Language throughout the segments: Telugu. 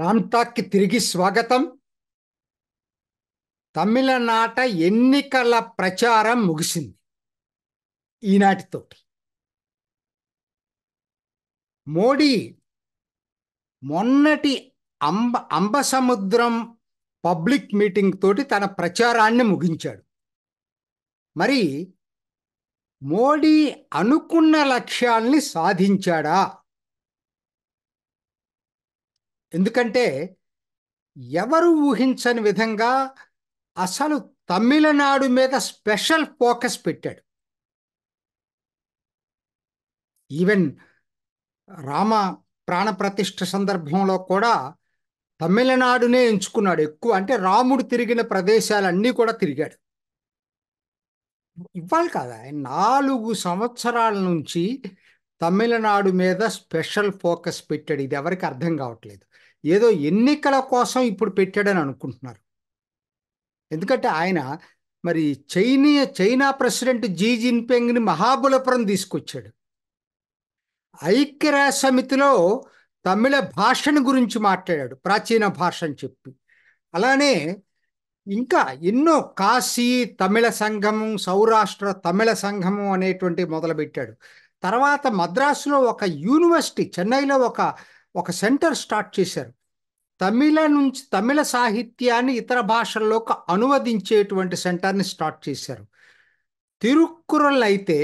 రామ్టాక్కి తిరిగి స్వాగతం. తమిళనాట ఎన్నికల ప్రచారం ముగిసింది ఈనాటితోటి. మోడీ మొన్నటి అంబసముద్రం పబ్లిక్ మీటింగ్ తోటి తన ప్రచారాన్ని ముగించాడు. మరి మోడీ అనుకున్న లక్ష్యాల్ని సాధించాడా? ఎందుకంటే ఎవరు ఊహించని విధంగా అసలు తమిళనాడు మీద స్పెషల్ ఫోకస్ పెట్టాడు. ఈవెన్ రామ ప్రాణప్రతిష్ఠ సందర్భంలో కూడా తమిళనాడునే ఎంచుకున్నాడు. ఎక్కువ అంటే రాముడు తిరిగిన ప్రదేశాలన్నీ కూడా తిరిగాడు. ఇవ్వాలి కదా, 4 సంవత్సరాల నుంచి తమిళనాడు మీద స్పెషల్ ఫోకస్ పెట్టాడు. ఇది ఎవరికి అర్థం కావట్లేదు. ఏదో ఎన్నికల కోసం ఇప్పుడు పెట్టాడని అనుకుంటున్నారు. ఎందుకంటే ఆయన మరి చైనా ప్రెసిడెంట్ జీ జిన్పింగ్ని మహాబలిపురం తీసుకొచ్చాడు. ఐక్యరాజ్య సమితిలో తమిళ భాషను గురించి మాట్లాడాడు, ప్రాచీన భాష అని చెప్పి. అలానే ఇంకా ఎన్నో కాశీ తమిళ సంఘము, సౌరాష్ట్ర తమిళ సంఘము అనేటువంటి మొదలుపెట్టాడు. తర్వాత మద్రాసులో ఒక యూనివర్సిటీ, చెన్నైలో ఒక సెంటర్ స్టార్ట్ చేశారు. తమిళ సాహిత్యాన్ని ఇతర భాషల్లోకి అనువదించేటువంటి సెంటర్ని స్టార్ట్ చేశారు. తిరుక్కురల్ అయితే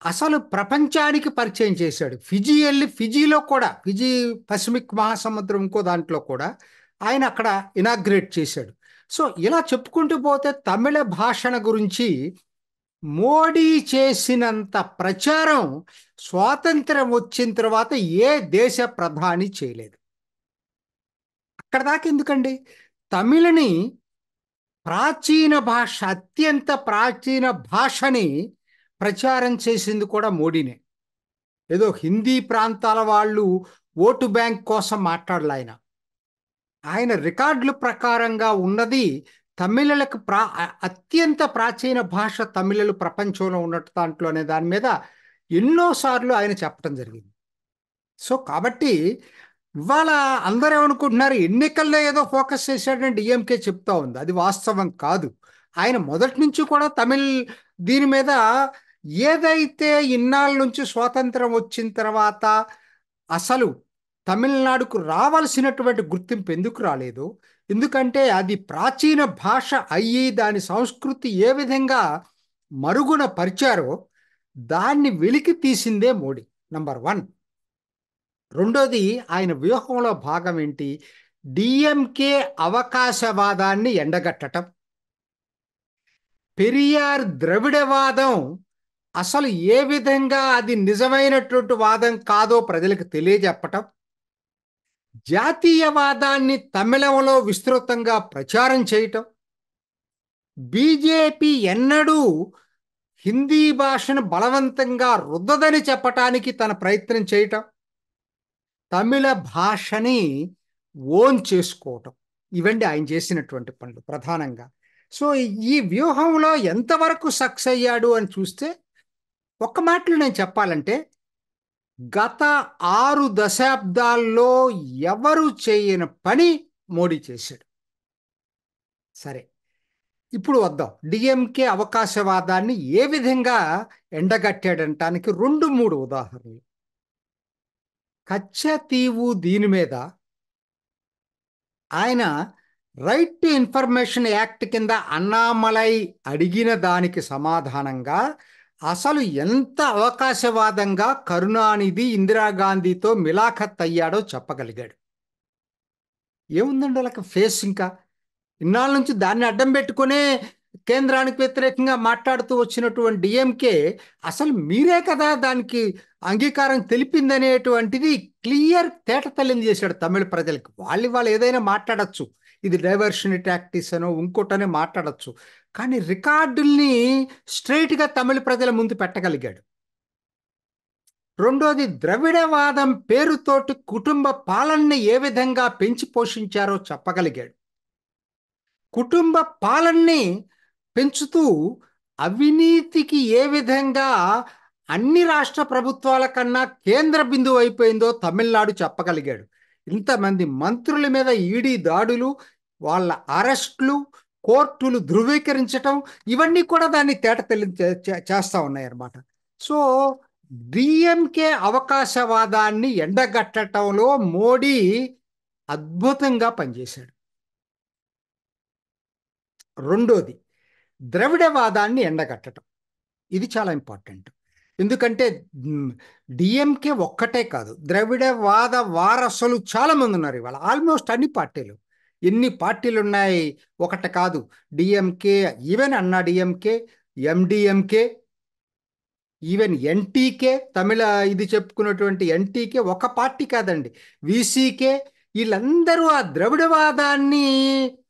అసలు ప్రపంచానికి పరిచయం చేశాడు. ఫిజీలో కూడా, ఫిజీ పసిఫిక్ మహాసముద్రం ఇంకో దాంట్లో కూడా ఆయన అక్కడ ఇనాగ్రేట్ చేశాడు. సో ఇలా చెప్పుకుంటూ పోతే తమిళ భాషణ గురించి మోడీ చేసినంత ప్రచారం స్వాతంత్రం వచ్చిన తర్వాత ఏ దేశ ప్రధాని చేయలేదు. అక్కడ దాకా ఎందుకండి? తమిళని ప్రాచీన భాష, అత్యంత ప్రాచీన భాషని ప్రచారం చేసింది కూడా మోడీనే. ఏదో హిందీ ప్రాంతాల వాళ్ళు ఓటు బ్యాంక్ కోసం మాట్లాడలే. ఆయన రికార్డుల ప్రకారంగా ఉన్నది తమిళలకు అత్యంత ప్రాచీన భాష తమిళలు ప్రపంచంలో ఉన్నట్టు దాంట్లో అనే దాని మీద ఎన్నోసార్లు ఆయన చెప్పడం జరిగింది. సో కాబట్టి ఇవాళ అందరూ ఏమనుకుంటున్నారు, ఎన్నికల్లో ఏదో ఫోకస్ చేశాడని డిఎంకే చెప్తా ఉంది. అది వాస్తవం కాదు. ఆయన మొదటి నుంచి కూడా దీని మీద ఏదైతే ఇన్నాళ్ళ నుంచి స్వాతంత్రం వచ్చిన తర్వాత అసలు తమిళనాడుకు రావాల్సినటువంటి గుర్తింపు ఎందుకు రాలేదు, ఎందుకంటే అది ప్రాచీన భాష అయ్యి దాని సంస్కృతి ఏ విధంగా మరుగున పరిచారో దాన్ని వెలికి తీసిందే మోడీ. నంబర్ 1. రెండోది, ఆయన వ్యూహంలో భాగం ఏంటి? డిఎంకే అవకాశవాదాన్ని ఎండగట్టడం, పెరియార్ ద్రవిడవాదం అసలు ఏ విధంగా అది నిజమైనటువంటి వాదం కాదో ప్రజలకు తెలియజెప్పటం, జాతీయవాదాన్ని తమిళంలో విస్తృతంగా ప్రచారం చేయటం, బీజేపీ ఎన్నడూ హిందీ భాషను బలవంతంగా రుద్దదని చెప్పటానికి తన ప్రయత్నం చేయటం, తమిళ భాషని ఓన్ చేసుకోవటం, ఇవన్నీ ఆయన చేసినటువంటి పనులు ప్రధానంగా. సో ఈ వ్యూహంలో ఎంతవరకు సక్సెస్ అయ్యాడు అని చూస్తే, ఒక్క మాటలో నేను చెప్పాలంటే గత 6 దశాబ్దాల్లో ఎవరు చేయని పని మోడీ చేశాడు. సరే, ఇప్పుడు వద్దాం. డిఎంకే అవకాశవాదాన్ని ఏ విధంగా ఎండగట్టాడంటానికి 2-3 ఉదాహరణలు. కచ్చతీవు దీని మీద ఆయన రైట్ టు ఇన్ఫర్మేషన్ యాక్ట్ కింద అన్నామలై అడిగిన దానికి సమాధానంగా అసలు ఎంత అవకాశవాదంగా కరుణానిధి ఇందిరాగాంధీతో మిలాఖత్ అయ్యాడో చెప్పగలిగాడు. ఏముందండి వాళ్ళకి ఫేస్? ఇంకా ఇన్నాళ్ళ నుంచి దాన్ని అడ్డం పెట్టుకునే కేంద్రానికి వ్యతిరేకంగా మాట్లాడుతూ వచ్చినటువంటి డిఎంకే అసలు మీరే కదా దానికి అంగీకారం తెలిపిందనేటువంటిది క్లియర్ తేటతెల్లింది చేశాడు తమిళ ప్రజలకు. వాళ్ళు ఏదైనా మాట్లాడచ్చు, ఇది డైవర్షన్ టాక్టిక్స్ అనో ఇంకోటనే మాట్లాడచ్చు, కానీ రికార్డుల్ని స్ట్రైట్గా తమిళ ప్రజల ముందు పెట్టగలిగాడు. రెండోది, ద్రవిడవాదం పేరుతోటి కుటుంబ పాలనని ఏ విధంగా పెంచి పోషించారో చెప్పగలిగాడు. కుటుంబ పాలనని పెంచుతూ అవినీతికి ఏ విధంగా అన్ని రాష్ట్ర ప్రభుత్వాల కన్నా కేంద్ర బిందువు అయిపోయిందో తమిళనాడు చెప్పగలిగాడు. ఇంతమంది మంత్రుల మీద ఈడీ దాడులు, వాళ్ళ అరెస్టులు, కోర్టులు ధృవీకరించటం, ఇవన్నీ కూడా దాన్ని తేటతెల్లి చేస్తా ఉన్నాయన్నమాట. సో డిఎంకే అవకాశవాదాన్ని ఎండగట్టడంలో మోడీ అద్భుతంగా పనిచేశాడు. రెండోది ద్రవిడవాదాన్ని ఎండగట్టడం. ఇది చాలా ఇంపార్టెంట్. ఎందుకంటే డిఎంకే ఒక్కటే కాదు, ద్రవిడవాద వారసులు చాలా మంది ఉన్నారు ఇవాళ. ఆల్మోస్ట్ అన్ని పార్టీలు, ఎన్ని పార్టీలు ఉన్నాయి ఒకటి కాదు. డిఎంకే, ఈవెన్ అన్నా డిఎంకే, ఎండిఎంకే, ఈవెన్ ఎన్టీకే, తమిళ ఇది చెప్పుకున్నటువంటి ఎన్టీకే ఒక పార్టీ కాదండి, విసికే, వీళ్ళందరూ ఆ ద్రవిడవాదాన్ని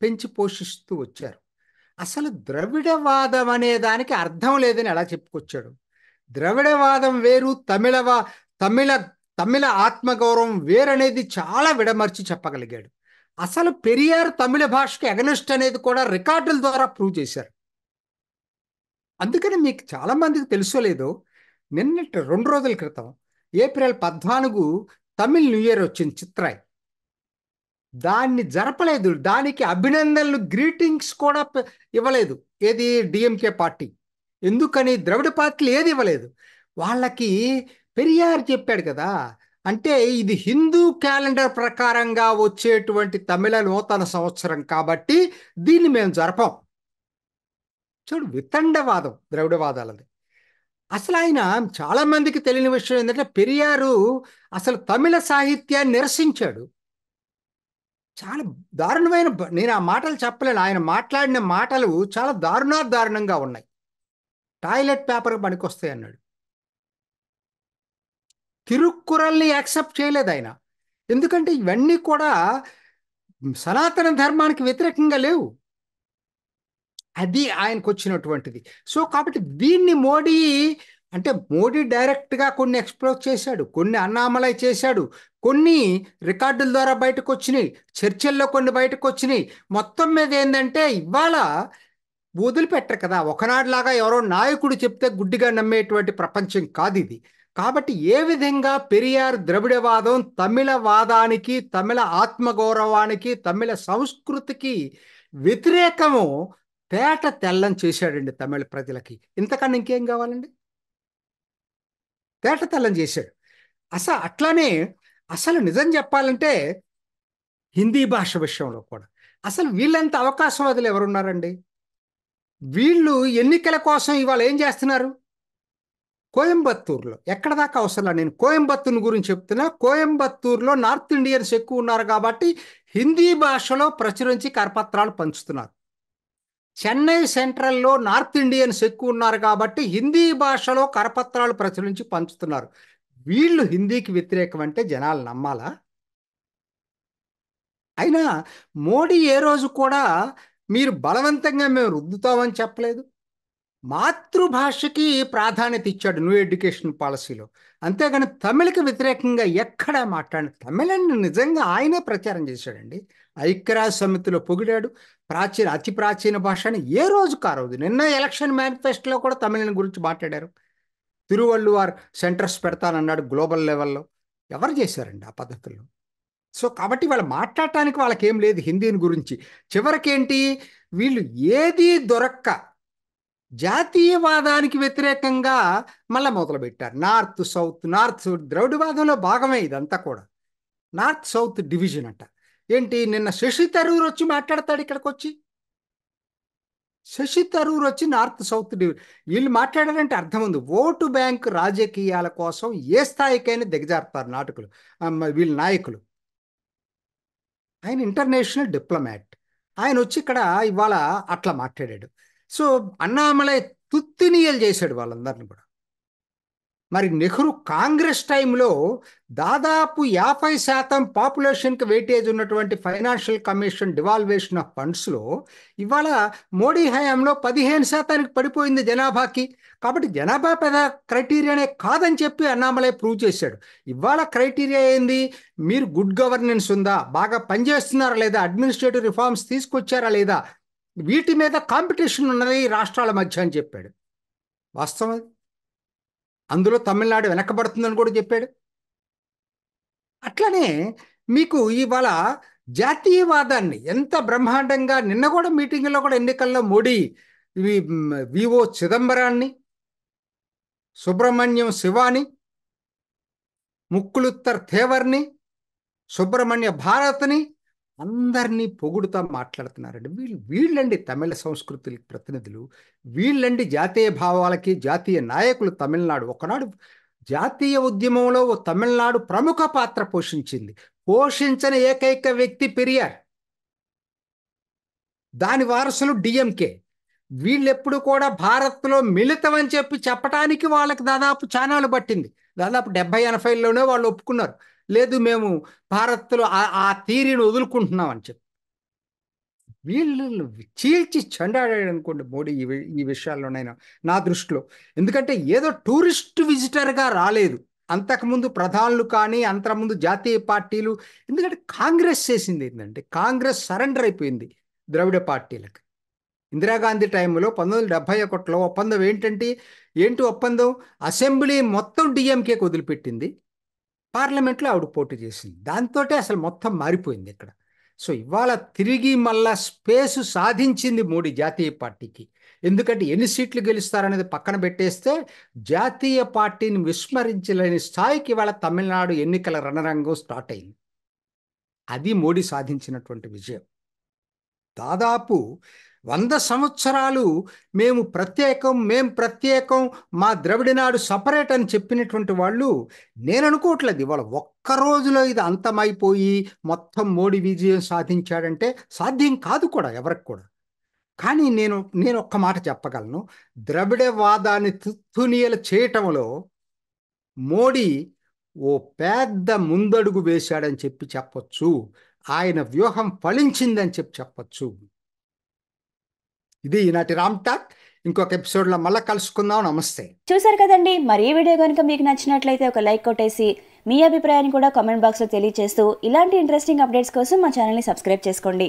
పెంచి పోషిస్తూ వచ్చారు. అసలు ద్రవిడవాదం అనే దానికి అర్థం లేదని ఎలా చెప్పుకొచ్చాడు? ద్రవిడవాదం వేరు, తమిళ తమిళ ఆత్మగౌరవం వేరనేది చాలా విడమర్చి చెప్పగలిగాడు. అసలు పెరియార్ తమిళ భాషకి అగనిస్ట్ అనేది కూడా రికార్డుల ద్వారా ప్రూవ్ చేశారు. అందుకని మీకు చాలా మందికి తెలుసో లేదో, నిన్నటి 2 రోజుల క్రితం ఏప్రిల్ 14 తమిళ్ న్యూ ఇయర్ వచ్చింది, చిత్రాయ్. దాన్ని జరపలేదు, దానికి అభినందనలు, గ్రీటింగ్స్ కూడా ఇవ్వలేదు ఏది డిఎంకే పార్టీ. ఎందుకని? ద్రవిడ పార్టీలు ఏది ఇవ్వలేదు వాళ్ళకి. పెరియార్ చెప్పాడు కదా, అంటే ఇది హిందూ క్యాలెండర్ ప్రకారంగా వచ్చేటువంటి తమిళ నూతన సంవత్సరం కాబట్టి దీన్ని మేము జరపం. చూడు, వితండవాదం ద్రవిడవాదాలది. అసలు ఆయన చాలా మందికి తెలియని విషయం ఏంటంటే, పెరియారు అసలు తమిళ సాహిత్యాన్ని నిరసించాడు. చాలా దారుణమైన, నేను ఆ మాటలు చెప్పలేను. ఆయన మాట్లాడిన మాటలు చాలా దారుణంగా ఉన్నాయి. టాయిలెట్ పేపర్ పనికొస్తాయి అన్నాడు. తిరుక్కురల్ని యాక్సెప్ట్ చేయలేదు ఆయన. ఎందుకంటే ఇవన్నీ కూడా సనాతన ధర్మానికి వ్యతిరేకంగా లేవు. అది ఆయనకు వచ్చినటువంటిది. సో కాబట్టి దీన్ని మోడీ డైరెక్ట్గా కొన్ని ఎక్స్ప్లోర్ చేశాడు, కొన్ని అన్నామలై చేశాడు, కొన్ని రికార్డుల ద్వారా బయటకు వచ్చినాయి, చర్చల్లో కొన్ని బయటకు వచ్చినాయి. మొత్తం మీద ఏంటంటే ఇవాళ వదిలిపెట్టరు కదా, ఒకనాడులాగా ఎవరో నాయకుడు చెప్తే గుడ్డిగా నమ్మేటువంటి ప్రపంచం కాదు ఇది. కాబట్టి ఏ విధంగా పెరియార్ ద్రవిడవాదం తమిళ వాదానికి, తమిళ ఆత్మగౌరవానికి, తమిళ సంస్కృతికి వ్యతిరేకము తేట తెల్లం చేశాడండి తమిళ ప్రజలకి. ఇంతకన్నా ఇంకేం కావాలండి? తేట తెల్లం చేశాడు. అట్లానే అసలు నిజం చెప్పాలంటే హిందీ భాష విషయంలో కూడా అసలు వీళ్ళంత అవకాశవాదులు ఎవరున్నారండి? వీళ్ళు ఎన్నికల కోసం ఇవాళ ఏం చేస్తున్నారు? కోయంబత్తూరులో, ఎక్కడ దాకా అవసరం, నేను కోయంబత్తూరు గురించి చెప్తున్నా. కోయంబత్తూరులో నార్త్ ఇండియన్స్ ఎక్కువ ఉన్నారు కాబట్టి హిందీ భాషలో ప్రచురించి కరపత్రాలు పంచుతున్నారు. చెన్నై సెంట్రల్లో నార్త్ ఇండియన్స్ ఎక్కువ ఉన్నారు కాబట్టి హిందీ భాషలో కరపత్రాలు ప్రచురించి పంచుతున్నారు. వీళ్ళు హిందీకి వ్యతిరేకం అంటే జనాలు నమ్మాలా? అయినా మోడీ ఏ రోజు కూడా మీరు బలవంతంగా మేము రుద్దుతామని చెప్పలేదు. మాతృభాషకి ప్రాధాన్యత ఇచ్చాడు న్యూ ఎడ్యుకేషన్ పాలసీలో. అంతేగాని తమిళకి వ్యతిరేకంగా ఎక్కడా మాట్లాడిన, తమిళని నిజంగా ఆయనే ప్రచారం చేశాడండి. ఐక్యరాజ్య సమితిలో పొగిడాడు. అతి ప్రాచీన భాష అని ఏ రోజు కారోజు. నిన్న ఎలక్షన్ మేనిఫెస్టోలో కూడా తమిళని గురించి మాట్లాడారు. తిరువళ్ళువార్ సెంటర్స్ పెడతానన్నాడు గ్లోబల్ లెవెల్లో. ఎవరు చేశారండి ఆ పద్ధతుల్లో? సో కాబట్టి వాళ్ళు మాట్లాడటానికి వాళ్ళకేం లేదు హిందీని గురించి. చివరికేంటి, వీళ్ళు ఏదీ దొరక్క జాతీయవాదానికి వ్యతిరేకంగా మళ్ళీ మొదలుపెట్టారు. నార్త్ సౌత్ ద్రవిడవాదంలో భాగమే ఇదంతా కూడా. నార్త్ సౌత్ డివిజన్ అంట. ఏంటి, నిన్న శశి థరూర్ వచ్చి మాట్లాడతాడు ఇక్కడికి వచ్చి. శశి థరూర్ వచ్చి నార్త్ సౌత్ డివిజన్ వీళ్ళు మాట్లాడారంటే అర్థం ఉంది. ఓటు బ్యాంక్ రాజకీయాల కోసం ఏ స్థాయికైనా దిగజారుతారు నాటకులు, వీళ్ళ నాయకులు. ఆయన ఇంటర్నేషనల్ డిప్లొమాట్. ఆయన వచ్చి ఇక్కడ ఇవాళ అట్లా మాట్లాడాడు. సో అన్నామలై తుత్తినీయలు చేశాడు వాళ్ళందరినీ కూడా. మరి నెహ్రూ కాంగ్రెస్ టైంలో దాదాపు 50% పాపులేషన్కి వెయిటేజ్ ఉన్నటువంటి ఫైనాన్షియల్ కమిషన్ డివాల్వేషన్ ఆఫ్ ఫండ్స్లో ఇవాళ మోడీ హయాంలో 15%కి పడిపోయింది జనాభాకి. కాబట్టి జనాభా పెద్ద క్రైటీరియానే కాదని చెప్పి అన్నామలై ప్రూవ్ చేశాడు. ఇవాళ క్రైటీరియా ఏంది? మీరు గుడ్ గవర్నెన్స్ ఉందా, బాగా పనిచేస్తున్నారా లేదా, అడ్మినిస్ట్రేటివ్ రిఫార్మ్స్ తీసుకొచ్చారా లేదా, వీటి మీద కాంపిటీషన్ ఉన్నది రాష్ట్రాల మధ్య అని చెప్పాడు. వాస్తవం. అందులో తమిళనాడు వెనకబడుతుందని కూడా చెప్పాడు. అట్లనే మీకు ఇవాళ జాతీయవాదాన్ని ఎంత బ్రహ్మాండంగా నిన్న కూడా మీటింగ్లో కూడా ఎన్నికల్లో మోడీ వివో చిదంబరాన్ని, సుబ్రహ్మణ్యం శివాని, ముక్కులుత్తర్ తేవర్ని, సుబ్రహ్మణ్య భారత్ని అందరినీ పొగుడుతా మాట్లాడుతున్నారండి. వీళ్ళండి తమిళ సంస్కృతుల ప్రతినిధులు, వీళ్ళండి జాతీయ భావాలకి జాతీయ నాయకులు. తమిళనాడు ఒకనాడు జాతీయ ఉద్యమంలో తమిళనాడు ప్రముఖ పాత్ర పోషించింది. పోషించని ఏకైక వ్యక్తి పెరియార్, దాని వారసులు డిఎంకే. వీళ్ళెప్పుడు కూడా భారత్లో మిళితమని చెప్పటానికి వాళ్ళకి దాదాపు చానాలు పట్టింది. దాదాపు 70-80లోనే వాళ్ళు ఒప్పుకున్నారు, లేదు మేము భారత్లో ఆ థీరీని వదులుకుంటున్నాం అని చెప్పి. వీళ్ళు చీల్చి చెండాడాడు అనుకోండి మోడీ ఈ విషయాల్లోనైనా నా దృష్టిలో. ఎందుకంటే ఏదో టూరిస్ట్ విజిటర్గా రాలేదు. అంతకుముందు ప్రధానులు కానీ అంతకుముందు జాతీయ పార్టీలు, ఎందుకంటే కాంగ్రెస్ చేసింది ఏంటంటే కాంగ్రెస్ సరెండర్ అయిపోయింది ద్రవిడ పార్టీలకు. ఇందిరాగాంధీ టైంలో 1971లో ఒప్పందం ఏంటి ఒప్పందం? అసెంబ్లీ మొత్తం డిఎంకేకి వదిలిపెట్టింది, పార్లమెంట్లో ఆవిడ పోటీ చేసింది. దాంతో అసలు మొత్తం మారిపోయింది ఇక్కడ. సో ఇవాళ తిరిగి మళ్ళా స్పేసు సాధించింది మోడీ జాతీయ పార్టీకి. ఎందుకంటే ఎన్ని సీట్లు గెలుస్తారనేది పక్కన పెట్టేస్తే జాతీయ పార్టీని విస్మరించలేని స్థాయికి ఇవాళ తమిళనాడు ఎన్నికల రణరంగం స్టార్ట్ అయింది. అది మోడీ సాధించినటువంటి విజయం. దాదాపు 100 సంవత్సరాలు మేం ప్రత్యేకం, మా ద్రవిడనాడు సపరేట్ అని చెప్పినటువంటి వాళ్ళు, నేను అనుకోవట్లేదు ఇవాళ ఒక్క రోజులో ఇది అంతమైపోయి మొత్తం మోడీ విజయం సాధించాడంటే సాధ్యం కాదు కూడా ఎవరికి కూడా. కానీ నేను ఒక్క మాట చెప్పగలను, ద్రవిడవాదాన్ని తుత్తునియలు చేయటంలో మోడీ ఓ పెద్ద ముందడుగు వేశాడని చెప్పొచ్చు. ఆయన వ్యూహం ఫలించిందని చెప్పొచ్చు. ఇది ఈనాటి రామ్ టాక్. ఇంకొక ఎపిసోడ్లో మళ్ళీ కలుసుకుందాం. నమస్తే. చూసారు కదండి, మరి ఈ వీడియో కనుక మీకు నచ్చినట్లయితే ఒక లైక్ కొట్టేసి మీ అభిప్రాయాన్ని కూడా కామెంట్ బాక్స్లో తెలియజేస్తూ ఇలాంటి ఇంట్రెస్టింగ్ అప్డేట్స్ కోసం మా ఛానల్ని సబ్స్క్రైబ్ చేసుకోండి.